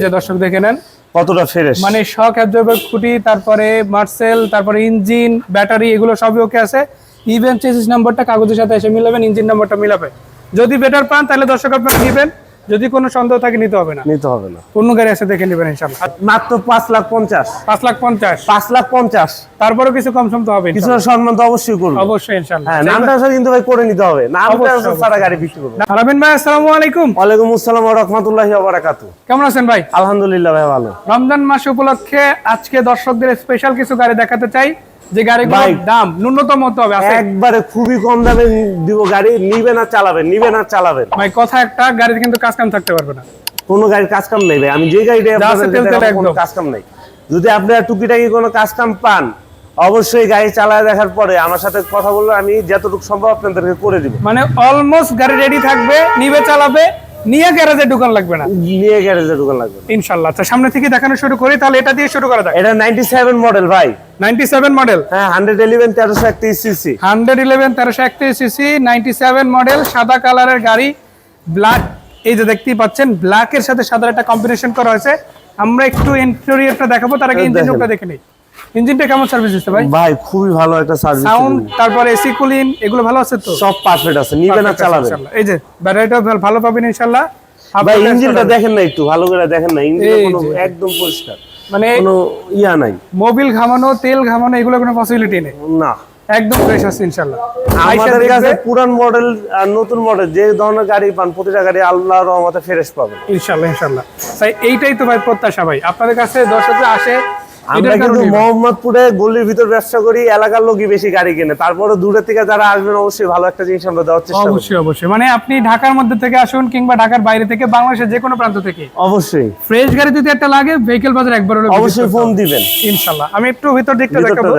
যে দর্শক দেখে নেন কতটা ফ্রেশ, মানে শক অ্যাবজর্বার খুঁটি, তারপরে মার্সেল, তারপরে ইঞ্জিন, ব্যাটারি এগুলো সবই ওকে আছে। ইভেন চেসিস নাম্বারটা কাগজের সাথে এসে মিলাবেন, ইঞ্জিন নাম্বারটা মিলাবে। যদি বেটার পান তাহলে দর্শক আপনারা নেবেন, যদি কোনো সন্দেহ থাকে নিতে হবে না। অন্য গাড়ি আছে দেখে নেবেন ইনশাআল্লাহ। মাত্র 5,50,000 5,50,000 তারপরেও কিছু কম সম তো হবে, কিছু সম্মান তো অবশ্যই করব, অবশ্যই ইনশাআল্লাহ। হ্যাঁ, নামটা কিন্তু ভাই করে নিতে হবে, নামটা সারা গাড়ি বিক্রি করব। আলামিন ভাই আসসালামু আলাইকুম। ওয়ালাইকুম আসসালাম ওয়া রাহমাতুল্লাহি ওয়া বারাকাতুহু। কেমন আছেন ভাই? আলহামদুলিল্লাহ ভাই ভালো। রমজান মাস উপলক্ষে আজকে দর্শকদের স্পেশাল কিছু গাড়ি দেখাতে চাই, যে গাড়িগুলোর দাম ন্যূনতম হতে হবে। একবারে খুবই কম দামে দিব গাড়ি, নিবেন আর চালাবেন, নিবেন আর চালাবেন। ভাই কথা একটা, গাড়িতে কিন্তু কাজ কাম থাকতে পারবে না, কোনো গাড়ির কাজ কাম নেই ভাই। আমি যে গাড়িটা আপনাদের কোনো কাজ কাম নাই। যদি আপনারা টুকিটাকি কোনো কাজ কাম পান, অবশ্যই গাড়ি চালায় দেখার পরে আমার সাথে কথা বললে আমি যতটুকু সম্ভব আপনাদেরকে করে দিব। মানে অলমোস্ট গাড়ি রেডি থাকবে, নিবে চালাবে, নিয়ে গ্যারেজে ঢোকান লাগবে না, নিয়ে গ্যারেজে ঢোকান লাগবে ইনশাআল্লাহ। আচ্ছা সামনে থেকে দেখানো শুরু করি, তাহলে এটা দিয়ে শুরু করা যাক। এটা 97 মডেল ভাই, 97 মডেল, হ্যাঁ 111 1331 সিসি, 111 1331 সিসি 97 মডেল, সাদা কালারের গাড়ি, ব্ল্যাক। এই যে দেখতেই পাচ্ছেন ব্ল্যাকের সাথে সাদা একটা কম্বিনেশন করা হয়েছে। আমরা একটু ইন্টেরিয়রটা দেখাবো, তার আগে ইঞ্জিনটা দেখে নেই। ইঞ্জিনটা কেমন সার্ভিস দিচ্ছে ভাই? ভাই খুবই ভালো একটা সার্ভিস, সাউন্ড, তারপরে এসি কুলিং এগুলো ভালো আছে তো? সব পারফেক্ট আছে, নিবেন আর চালাবেন। এই যে ব্যাটারিটা ভালো পাবেন ইনশাআল্লাহ। ভাই ইঞ্জিনটা দেখেন না, একটু ভালো করে দেখেন না, ইঞ্জিন কোনো একদম পরিষ্কার, মানে কোনো ইয়া নাই, মোবিল ঘামানো, তেল ঘামানো এগুলো কোনো পসিবিলিটি নেই, না একদম ফ্রেশ আছে ইনশাআল্লাহ। আমাদের কাছে পুরান মডেল আর নতুন মডেল যে ধরনের গাড়ি পান, প্রতিটা গাড়ি আল্লাহর রহমতে ফ্রেশ পাবেন ইনশাআল্লাহ ইনশাআল্লাহ। তাই এইটাই তো ভাই প্রত্যাশা ভাই, আপনাদের কাছে দর্শকরা আসে। আমরা কিন্তু মোহাম্মদপুরে গলির ভিতর ব্যবসা করি, এলাকার লোকই বেশি গাড়ি কিনে, তারপরে দূরে থেকে যারা আসবেন অবশ্যই ভালো একটা জিনিস আমরা দেওয়ার চেষ্টা করি। অবশ্যই অবশ্যই, মানে আপনি ঢাকার মধ্যে থেকে আসুন কিংবা ঢাকার বাইরে থেকে, বাংলাদেশের যে কোনো প্রান্ত থেকে অবশ্যই ফ্রেশ গাড়ি যদি একটা লাগে, ভেহিকল বাজার একবার হলো অবশ্যই ফোন দিবেন ইনশাআল্লাহ। আমি একটু ভিতর দিকটা দেখাবো।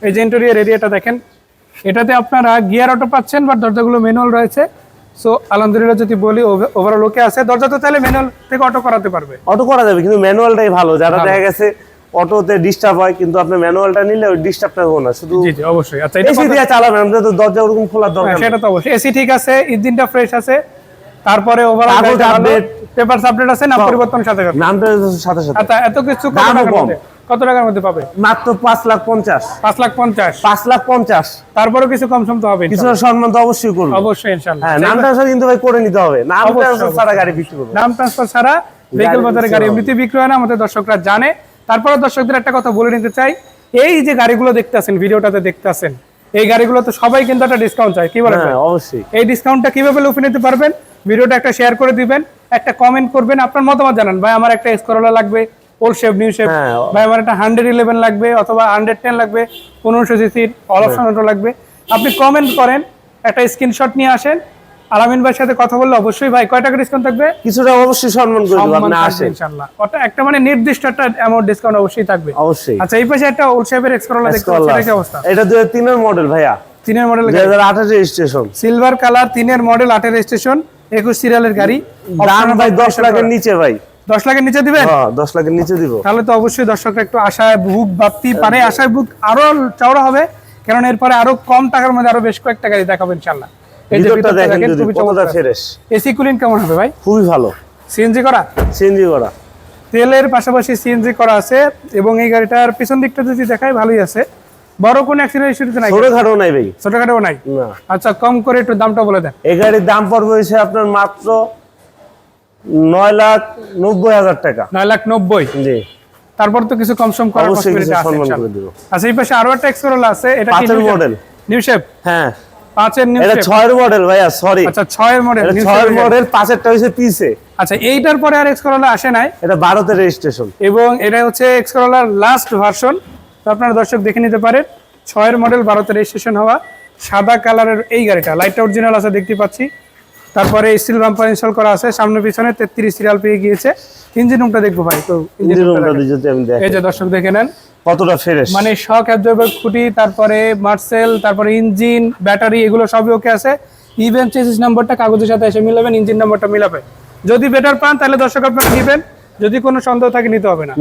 এই যে ইন্টেরিয়র এরিয়াটা দেখেন, এটাতে আপনারা গিয়ার অটো পাচ্ছেন, বাট দরজাগুলো ম্যানুয়াল রয়েছে। সো আলহামদুলিল্লাহ যদি বলি ওভারঅল ওকে আছে। দরজা তো তাহলে ম্যানুয়াল থেকে অটো করাতে পারবে, অটো করা যাবে, কিন্তু ম্যানুয়ালটাই ভালো। যারা দেখা গেছে অটোতে ডিস্টার্ব হয়, কিন্তু আপনি ম্যানুয়ালটা নিলে ওই ডিস্টার্বটা হবে না, শুধু জি জি অবশ্যই। আচ্ছা এসি দিয়ে চালাবেন, আপনি তো দরজা ওরকম খোলার দরকার নেই। সেটা তো অবশ্যই, এসি ঠিক আছে, ইঞ্জিনটা ফ্রেশ আছে, তারপরে ওভারঅল আপডেট, পেপারস আপডেট আছে, নাম পরিবর্তন সাথে সাথে, নামটা সাথে সাথে। আচ্ছা এত কিছু কত টাকার মধ্যে পাবে? মাত্র 5,50,000 5,50,000 তারপরেও কিছু কম সম তো হবে, কিছু সম্মান তো অবশ্যই করব, অবশ্যই ইনশাআল্লাহ। হ্যাঁ, নামটা কিন্তু ভাই করে নিতে হবে, নাম ট্রান্সফার ছাড়া গাড়ি বিক্রি করব, নাম ট্রান্সফার ছাড়া ভেহিকল বাজারে গাড়ি এমনিতে বিক্রি হয় না, আমাদের দর্শকরা জানে। তারপরে দর্শকদের একটা কথা বলে নিতে চাই, এই যে গাড়িগুলো দেখতে আছেন, ভিডিওটাতে দেখতে আছেন, এই গাড়িগুলো তো সবাই কিন্তু একটা ডিসকাউন্ট চায়, কি বলেন? হ্যাঁ অবশ্যই। এই ডিসকাউন্টটা কিভাবে লুফে নিতে পারবেন? ভিডিওটা একটা শেয়ার করে দিবেন, একটা কমেন্ট করবেন, আপনার মতামত জানান। ভাই আমার একটা এসকরোলা লাগবে, ওল্ড শেপ নিউ শেপ, ভাই আমার একটা 111 লাগবে, অথবা 110 লাগবে, 1500 সিসির অল অপশন অটো লাগবে। আপনি কমেন্ট করেন, একটা স্ক্রিনশট নিয়ে আসেন, আলামিন ভাইয়ের সাথে কথা বললে অবশ্যই ভাই কয় টাকা ডিসকাউন্ট থাকবে? কিছুটা অবশ্যই সম্মান করে দেব, আপনি আসেন ইনশাআল্লাহ। ওটা একটা মানে নির্দিষ্ট একটা অ্যামাউন্ট ডিসকাউন্ট অবশ্যই থাকবে, অবশ্যই। আচ্ছা এই পাশে একটা ওল্ড শেপের এসকরোলা দেখতে পাচ্ছি, এটা কি অবস্থা? এটা 2003 এর মডেল ভাইয়া, 3 এর মডেল, 2028 রেজিস্ট্রেশন, সিলভার কালার, 3 এর মডেল, 8 এর রেজিস্ট্রেশন, 21 সিরিয়ালের গাড়ি। দাম ভাই 10 লাখের নিচে ভাই, 10 লাখের নিচে দিবেন? হ্যাঁ 10 লাখের নিচে দিব। তাহলে তো অবশ্যই দর্শকরা একটু আশায় বুক বাড়তি পারে, আশায় বুক আরো চওড়া হবে, কারণ এরপরে আরো কম টাকার মধ্যে আরো বেশ কয়েকটা গাড়ি দেখাবো ইনশাআল্লাহ। এই যে ভিতরটা দেখেন, খুবই কতটা ফ্রেশ। এসি কুলিং কেমন হবে ভাই? খুবই ভালো। সিএনজি করা? সিএনজি করা, তেলের পাশাপাশি সিএনজি করা আছে, এবং এই গাড়িটার পিছন দিকটা যদি দেখাই ভালোই আছে, বড় কোনো অ্যাক্সিডেন্ট ইস্যু নাই, ছোটখাটো নাই ভাই, ছোটখাটো নাই না। আচ্ছা কম করে একটু দামটা বলে দেন। এই গাড়ির দাম পড়বে হইছে আপনার মাত্র 9,90,000 টাকা। 9,90,000? জি। তারপর তো কিছু কম সম করার পসিবিলিটি আছে ইনশাআল্লাহ। আচ্ছা এই পাশে আরো একটা এক্সকরোলা আছে, এটা কি 5 এর মডেল নিউ শেপ? হ্যাঁ 5 এর নিউ শেপ, এটা 6 এর মডেল ভাইয়া, সরি। আচ্ছা 6 এর মডেল, এটা 6 এর মডেল, 5 এরটা হইছে 30 এ। আচ্ছা এইটার পরে আর এক্সকরোলা আসে নাই, এটা 12 তে রেজিস্ট্রেশন, এবং এটা হচ্ছে এক্সকরোলার লাস্ট ভার্সন। তো আপনারা দর্শক দেখে নিতে পারেন, 6 এর মডেল, 12 তে রেজিস্ট্রেশন হওয়া, সাদা কালারের এই গাড়িটা, লাইটটা অরিজিনাল আছে দেখতে পাচ্ছি। তারপরে স্টিল বাম্পার ইনস্টল করা আছে, সামনে পিছনে 33 সিরিয়াল পেয়ে গিয়েছে। ইঞ্জিন রুমটা দেখবো ভাই, তো ইঞ্জিন রুমটা যদি আমি দেখাই, এই যে দর্শক দেখে নেন কতটা ফ্রেশ, মানে শক অ্যাবজর্বার খুঁটি, তারপরে মার্সেল, তারপরে ইঞ্জিন, ব্যাটারি এগুলো সবই ওকে আছে। ইভেন চেসিস নাম্বারটা কাগজের সাথে এসে মিলাবেন, ইঞ্জিন নাম্বারটা মিলাবে। যদি বেটার পান তাহলে দর্শক আপনারা নেবেন, যদি কোনো সন্দেহ থাকে নিতে হবে না,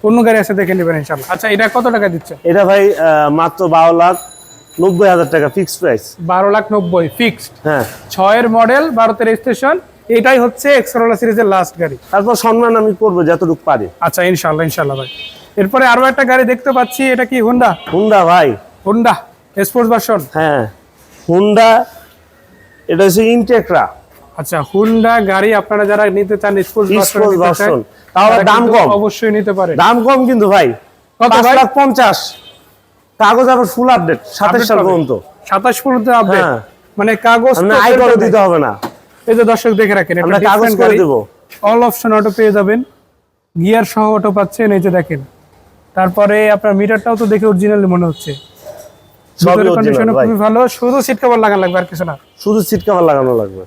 অন্য গাড়ি আছে দেখে নেবেন ইনশাআল্লাহ। আচ্ছা এটা কত টাকা দিচ্ছে? এটা ভাই মাত্র 12,90,000 টাকা ফিক্সড প্রাইস। 12,90,000 ফিক্সড, হ্যাঁ 6 এর মডেল, 12 তে রেজিস্ট্রেশন, এটাই হচ্ছে এক্সকোরোলা সিরিজের লাস্ট গাড়ি। তারপর সম্মান আমি করবো যতটুকু পারি। আচ্ছা, ইনশাআল্লাহ ইনশাআল্লাহ ভাই। এরপরে আরো একটা গাড়ি দেখতে পাচ্ছি, এটা কি হোন্ডা? হুন্ডা ভাই, হোন্ডা স্পোর্টস ভার্সন। হ্যাঁ হুন্ডা, এটা হচ্ছে ইনটেকরা। আচ্ছা, হোন্ডা গাড়ি আপনারা যারা নিতে চান স্পোর্টস ভার্সন, তাহলে দাম কম, অবশ্যই নিতে পারে। দাম কম কিন্তু ভাই, কত ভাই? 5,50,000। কাগজ আবার ফুল আপডেট 27 সাল পর্যন্ত। 27 পর্যন্ত আপডেট, হ্যাঁ। মানে কাগজ না আইকো দিতে হবে না। এই যে দর্শক দেখে রাখেন, আমরা কাগজ করে দেব। অল অপশন অটো পেয়ে যাবেন, গিয়ার সহ অটো পাচ্ছেন, এই যে দেখেন। তারপরে আপনার মিটারটাও তো দেখে অরিজিনালি মনে হচ্ছে, সবই কন্ডিশন অরিজিনাল ভাই। খুবই ভালো, শুধু সিট কভার লাগানো লাগবে আর কিছু না। শুধু সিট কভার লাগানো লাগবে।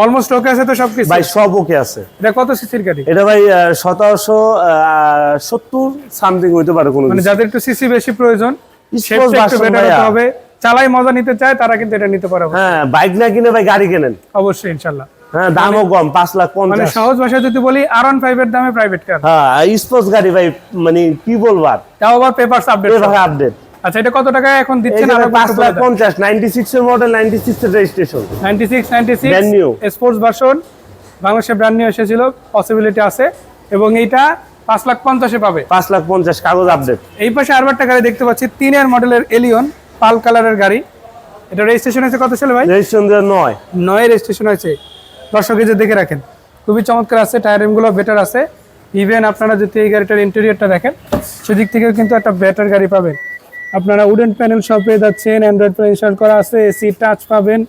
অলমোস্ট ওকে আছে তো সবকিছু ভাই, সব ওকে আছে। এটা কত সিসির গাড়ি? এটা ভাই 1770 সামথিং হইতে পারে কোনো মানে কিছু। যাদের একটু সিসি বেশি প্রয়োজন, Sports সেটা একটু version বেটার ভাইয়া। হতে হবে, চালাই মজা নিতে চায় তারা কিন্তু এটা নিতে পারে। হ্যাঁ, বাইক না কিনে ভাই গাড়ি কেনেন, অবশ্যই ইনশাআল্লাহ। হ্যাঁ দামও কম, 5,50,000। মানে সহজ ভাষায় যদি বলি R15 এর দামে প্রাইভেট কার। হ্যাঁ, স্পোর্টস গাড়ি ভাই, মানে কি বলবো আর, তাও আবার পেপারস আপডেট। এভাবে আপডেট। আচ্ছা, এটা কত টাকায় এখন দিচ্ছেন? 5,50,000, 96 এর মডেল, 96 এর registration, 96 Brand new। Sports version, বাংলাদেশে ব্র্যান্ড নিউ এসেছিল, পসিবিলিটি আছে, এবং এইটা 5,50,000 পাবে। 5,50,000 কাগজ আপডেট। এই পাশে আরো একটা গাড়ি দেখতে পাচ্ছি, 3 এর মডেলের এলিয়ন, পাল কালারের গাড়ি। এটা রেজিস্ট্রেশন আছে কত সালে ভাই? রেজিস্ট্রেশন 9 রেজিস্ট্রেশন আছে। দর্শক এই যে দেখে রাখেন, খুবই চমৎকার আছে, টায়ারিং গুলো বেটার আছে। ইভেন আপনারা যদি এই গাড়িটার ইন্টেরিয়রটা দেখেন, সেদিক থেকেও কিন্তু একটা বেটার গাড়ি পাবেন। আপনারা উডেন প্যানেল সব পেয়ে যাচ্ছেন, অ্যান্ড্রয়েড প্লে ইনস্টল করা আছে, এসি টাচ পাবেন।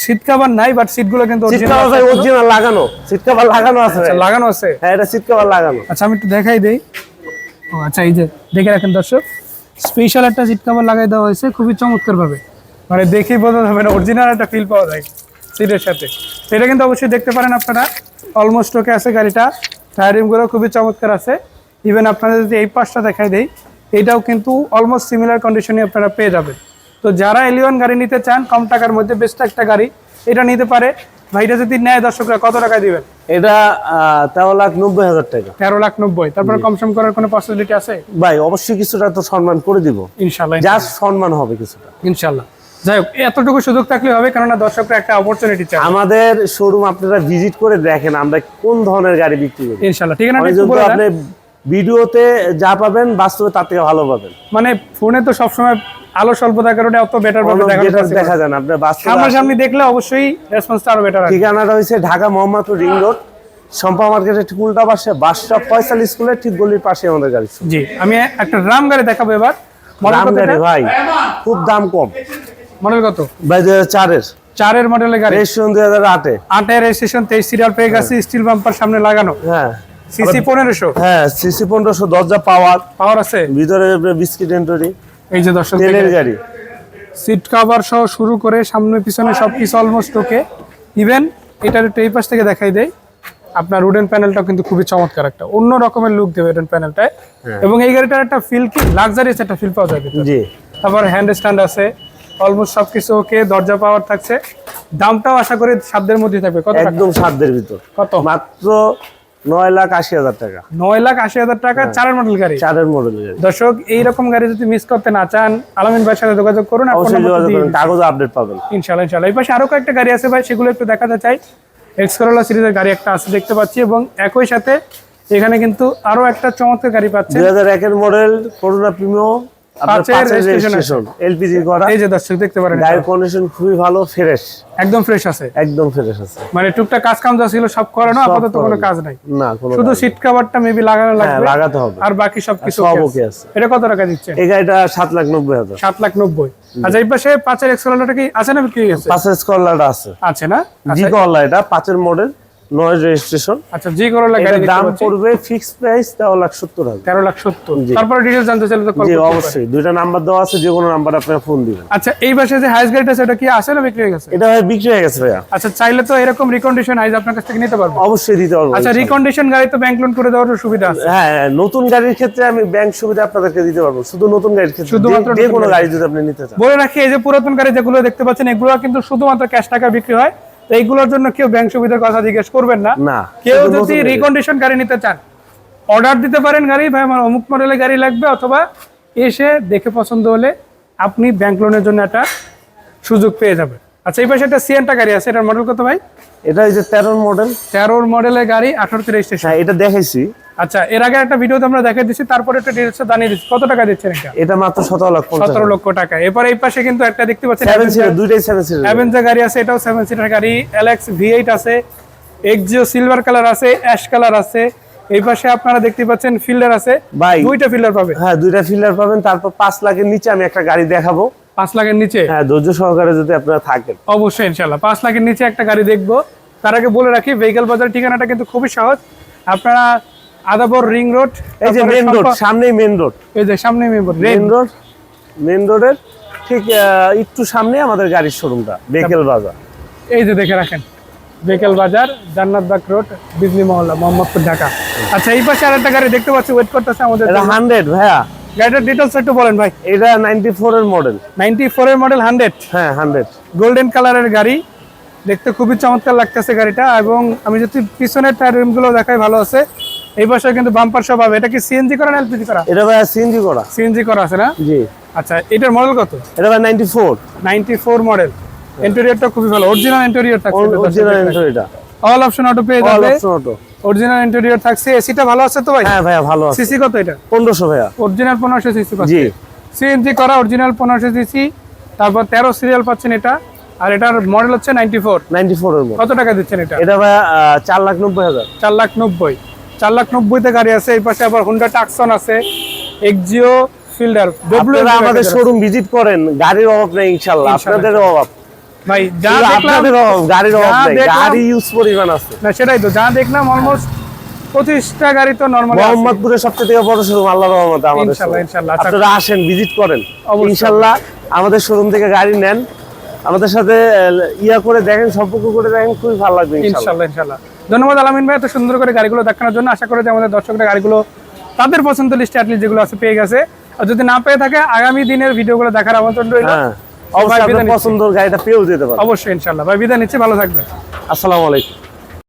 সিট কভার নাই, বাট সিটগুলো কিন্তু সিট কভার ভাই অরিজিনাল লাগানো, সিট কভার লাগানো আছে ভাই। লাগানো আছে। হ্যাঁ, এটা সিট কভার লাগানো। আচ্ছা, আমি একটু দেখাই দেই। ও আচ্ছা, এই যে দেখে রাখেন দর্শক, স্পেশাল একটা সিট কভার লাগাই দেওয়া হয়েছে খুবই চমৎকার ভাবে, মানে দেখেই বোঝা যাবে না, অরিজিনাল একটা ফিল পাওয়া যায় সিটের সাথে। এটা কিন্তু অবশ্যই দেখতে পারেন আপনারা। অলমোস্ট ওকে আছে গাড়িটা, টায়ারিংগুলো খুবই চমৎকার আছে। ইভেন আপনারা যদি এই পাশটা দেখাই দেই, এটাও কিন্তু অলমোস্ট সিমিলার কন্ডিশনে আপনারা পেয়ে যাবেন। তো যারা এলিয়ন গাড়ি নিতে চান, কম টাকার মধ্যে বেস্ট একটা গাড়ি, এটা নিতে পারে। ভাইটা যদি নেয় দর্শকরা কত টাকা দিবেন? এটা 13,90,000 টাকা। 13,90,000। তারপরে কম সম করার কোনো পসিবিলিটি আছে? ভাই অবশ্যই কিছুটা তো সম্মান করে দিব, ইনশাআল্লাহ যা সম্মান হবে কিছুটা ইনশাআল্লাহ। যাই হোক, এতটুকু সুযোগ থাকলে হবে, কেননা দর্শকরা একটা অপরচুনিটি চায়। আমাদের শোরুম আপনারা ভিজিট করে দেখেন আমরা কোন ধরনের গাড়ি বিক্রি করি। ইনশাআল্লাহ, ঠিক আছে। আপনি ভিডিওতে যা পাবেন বাস্তবে তার থেকে ভালো পাবেন। মানে ফোনে তো সবসময় আলো স্বল্পতার কারণে অত বেটার ভাবে দেখা যায় না, আপনি বাস্তবে সামনাসামনি দেখলে অবশ্যই রেসপন্সটা আরো বেটার হবে। ঠিকানাটা হইছে ঢাকা মোহাম্মদপুর রিং রোড, সম্পা মার্কেটের ঠিক উল্টা পাশে, বাদশা ফয়সাল স্কুলের ঠিক গলির পাশে আমাদের গাড়ি। জি, আমি একটা রাম গাড়ি দেখাবো এবার। দাম গাড়ি ভাই, খুব দাম কম। মডেল কত ভাই? 2004 এর মডেলের গাড়ি, রেজিস্ট্রেশন 2008 8 এর রেজিস্ট্রেশন, 23 সিরিয়াল পেয়ে গেছে, স্টিল বাম্পার সামনে লাগানো। হ্যাঁ, সিসি 1500। হ্যাঁ, সিসি 1500, দরজা পাওয়ার আছে, ভিতরে বিস্কিট এন্টরি। এই যে দর্শক তেলের গাড়ি, সিট কভার সহ শুরু করে সামনে পিছনে সবকিছু অলমোস্ট ওকে। ইভেন এটার একটু এই পাশ থেকে দেখাই দেই, আপনার উডেন প্যানেলটাও কিন্তু খুবই চমৎকার, একটা অন্য রকমের লুক দেবে উডেন প্যানেলটায়। এবং এই গাড়িটার একটা ফিল কি লাক্সারিয়াস একটা ফিল পাওয়া যাবে। জি। তারপর হ্যান্ড স্ট্যান্ড আছে, অলমোস্ট সবকিছু ওকে, দরজা পাওয়ার থাকছে। দামটাও আশা করি সাধ্যের মধ্যে থাকবে। কত টাকা? একদম সাধ্যের ভিতর। কত? মাত্র 9,80,000 টাকা। 9,80,000 টাকা, 4 এর মডেল গাড়ি। 4 এর মডেল গাড়ি। দর্শক, এইরকম গাড়ি যদি মিস করতে না চান, আলামিন ভাইয়ের সাথে যোগাযোগ করুন, অবশ্যই যোগাযোগ করুন, কাগজ আপডেট পাবেন ইনশাআল্লাহ ইনশাআল্লাহ। এই পাশে আরো কয়েকটা গাড়ি আছে ভাই, সেগুলো একটু দেখাতে চাই। এক্সকোরোলা সিরিজের গাড়ি একটা আছে দেখতে পাচ্ছি, এবং একই সাথে এখানে কিন্তু আরো একটা চমৎকার গাড়ি পাচ্ছে। 2001 এর মডেল করোনা প্রিমিয়াম, আপনার 5 এর রেজিস্ট্রেশন, এলপিজি করা। এই যে দর্শক দেখতে পারেন, গাড়ির কন্ডিশন খুবই ভালো, ফ্রেশ, একদম ফ্রেশ আছে, একদম ফ্রেশ আছে। মানে টুকটাক কাজ কাম যা ছিল সব করানো, আপাতত কোনো কাজ নাই। না, কোনো শুধু সিট কভারটা মেবি লাগানো লাগবে, লাগাতে হবে, আর বাকি সবকিছু সব ওকে আছে। এটা কত টাকা দিচ্ছে? এই গাড়িটা 7,90,000। 7,90,000। আচ্ছা, এই পাশে 5 এর এক্সকোরোলাটা কি আছে না বিক্রি হয়ে গেছে? 5 এর স্কলারটা আছে, আছে না? জি করলা, এটা 5 এর মডেল, 9 রেজিস্ট্রেশন। আচ্ছা, জি করোলা গাড়ি দাম পড়বে ফিক্স প্রাইস 13,70,000। 13,70,000। তারপরে ডিটেইলস জানতে চাইলে তো কল জি করতে অবশ্যই, দুইটা নাম্বার দেওয়া আছে, যে কোনো নাম্বার আপনি ফোন দিবেন। আচ্ছা, এই পাশে যে হাইস গাড়িটা সেটা কি আছে না বিক্রি হয়ে গেছে? এটা ভাই বিক্রি হয়ে গেছে ভাইয়া। আচ্ছা, চাইলে তো এরকম রিকন্ডিশন হাইস আপনার কাছ থেকে নিতে পারবো? অবশ্যই দিতে পারবো। আচ্ছা, রিকন্ডিশন গাড়ি তো ব্যাংক লোন করে দেওয়ার সুবিধা আছে। হ্যাঁ, নতুন গাড়ির ক্ষেত্রে আমি ব্যাংক সুবিধা আপনাদেরকে দিতে পারবো, শুধু নতুন গাড়ির ক্ষেত্রে, শুধুমাত্র যে কোনো গাড়ি যদি আপনি নিতে চান। বলে রাখি, এই যে পুরাতন গাড়ি যেগুলো দেখতে পাচ্ছেন, এগুলো কিন্তু শুধুমাত্র ক্যাশ টাকা বিক্রি হয়। তো এইগুলোর জন্য কেউ ব্যাংক সুবিধার কথা জিজ্ঞেস করবেন না। না, কেউ যদি রিকন্ডিশন গাড়ি নিতে চান, অর্ডার দিতে পারেন, গাড়ি ভাই আমার অমুক মডেলের গাড়ি লাগবে, অথবা এসে দেখে পছন্দ হলে আপনি ব্যাংক লোনের জন্য একটা সুযোগ পেয়ে যাবেন। আচ্ছা, এই পাশে একটা সিএনটা গাড়ি আছে, এটার মডেল কত ভাই? এটা এই যে 13 মডেল। 13 মডেলের গাড়ি 18 রেজিস্ট্রেশন। হ্যাঁ, এটা দেখাইছি। আচ্ছা, এর আগে একটা ভিডিওতে আমরা দেখাই দিচ্ছি, তারপরে একটা ডিটেইলস জানিয়ে দিচ্ছি। কত টাকা দিচ্ছেন এটা? এটা মাত্র 17 লক্ষ টাকা। এরপর এই পাশে কিন্তু একটা দেখতে পাচ্ছেন 7 সিটার, দুইটাই 7 সিটার অ্যাভেঞ্জার গাড়ি আছে, এটাও 7 সিটার গাড়ি। এলএক্স V8 আছে, এক্সিও সিলভার কালার আছে, অ্যাশ কালার আছে। এই পাশে আপনারা দেখতে পাচ্ছেন ফিল্ডার আছে, ভাই দুইটা ফিল্ডার পাবেন। হ্যাঁ, দুইটা ফিল্ডার পাবেন। তারপর 5 লাখের নিচে আমি একটা গাড়ি দেখাবো। 5 লাখের নিচে? হ্যাঁ, ধৈর্য সহকারে যদি আপনারা থাকেন অবশ্যই ইনশাআল্লাহ 5 লাখের নিচে একটা গাড়ি দেখবো। তার আগে বলে রাখি, ভেহিকল বাজার ঠিকানাটা কিন্তু খুবই সহজ। আপনারা আদাবর রিং রোড, এই যে মেইন রোড, সামনেই মেইন রোড, এই যে সামনে মেইন রোডের ঠিক একটু সামনে আমাদের গাড়ির শোরুমটা, ভেহিকল বাজার। এই যে দেখে রাখেন, ভেহিকল বাজার, জান্নাতবাগ রোড, বিজলি মহল্লা, মোহাম্মদপুর, ঢাকা। আচ্ছা, এই পাশে আরেকটা গাড়ি দেখতে পাচ্ছি, ওয়েট করতেছে আমাদের। এটা 100 ভাইয়া। গাড়িটার ডিটেইলস একটু বলেন ভাই। এটা 94 এর মডেল। 94 এর মডেল 100। হ্যাঁ, 100 গোল্ডেন কালারের গাড়ি, দেখতে খুবই চমৎকার লাগতেছে গাড়িটা। এবং আমি যদি পিছনের টায়ার রিমগুলো দেখাই, ভালো আছে। এই পাশে কিন্তু বাম্পার সব হবে। এটা কি সিএনজি করা না এলপিজি করা? এটা ভাইয়া সিএনজি করা। সিএনজি করা আছে না? জি। আচ্ছা, এটার মডেল কত? এটা ভাই 94 মডেল। ইন্টেরিয়রটা খুবই ভালো, অরিজিনাল ইন্টেরিয়র থাকছে। অরিজিনাল ইন্টেরিয়রটা অল অপশন অটো পেয়ে যাবে। All option auto, original interior থাকছে। এসিটা ভালো আছে তো ভাই? হ্যাঁ ভাইয়া, ভালো আছে। সিসি কত এটা? 1500 ভাইয়া। অরিজিনাল 1500 সিসি পাচ্ছেন। জি। সিএনজি করা, অরিজিনাল 1500 সিসি। তারপর 13 সিরিয়াল পাচ্ছেন এটা। আর এটার মডেল হচ্ছে 94 এর মডেল। কত টাকা দিচ্ছেন এটা? এটা ভাইয়া 4,90,000। 4,90,000। 4,90,000 তে গাড়ি আছে। এই পাশে আবার হোন্ডা টাকসন আছে, এক্সিও ফিল্ডার। আপনারা আমাদের শোরুম ভিজিট করেন, গাড়ির অভাব নেই ইনশাআল্লাহ। আপনাদের অভাব ভাই, যা শুধু দেখলাম আপনাদের অভাব, গাড়ির অভাব নেই। দেখলাম- গাড়ি ইউজ পরিমাণ আছে। না, সেটাই তো, যা দেখলাম অলমোস্ট 25টা গাড়ি তো নরমালি আছে। মোহাম্মদপুরের সবচেয়ে বড় শোরুম, আল্লাহর রহমতে আমাদের ইনশাআল্লাহ, শোরুম। ইনশাআল্লাহ। আচ্ছা, আপনারা আসেন, ভিজিট করেন, অবশ্যই। ইনশাআল্লাহ আমাদের শোরুম থেকে গাড়ি নেন, আমাদের সাথে ইয়া করে দেখেন, সম্পর্ক করে দেখেন, খুবই ভালো লাগবে ইনশাআল্লাহ। ইনশাআল্লাহ, ইনশাআল্লাহ। ধন্যবাদ আলামিন ভাই এত সুন্দর করে গাড়িগুলো দেখানোর জন্য। আশা করি যে আমাদের দর্শকরা গাড়িগুলো তাদের পছন্দ লিস্টে অ্যাটলিস্ট যেগুলো আছে পেয়ে গেছে। আর যদি না পেয়ে থাকে, আগামী দিনের ভিডিওগুলো দেখার আমন্ত্রণ রইল। হ্যাঁ, অবশ্যই আপনার পছন্দের গাড়িটা পেয়েও যেতে পারেন। অবশ্যই ইনশাআল্লাহ। ভাই বিদায় নিচ্ছি, ভালো থাকবেন। আসসালামু আলাইকুম।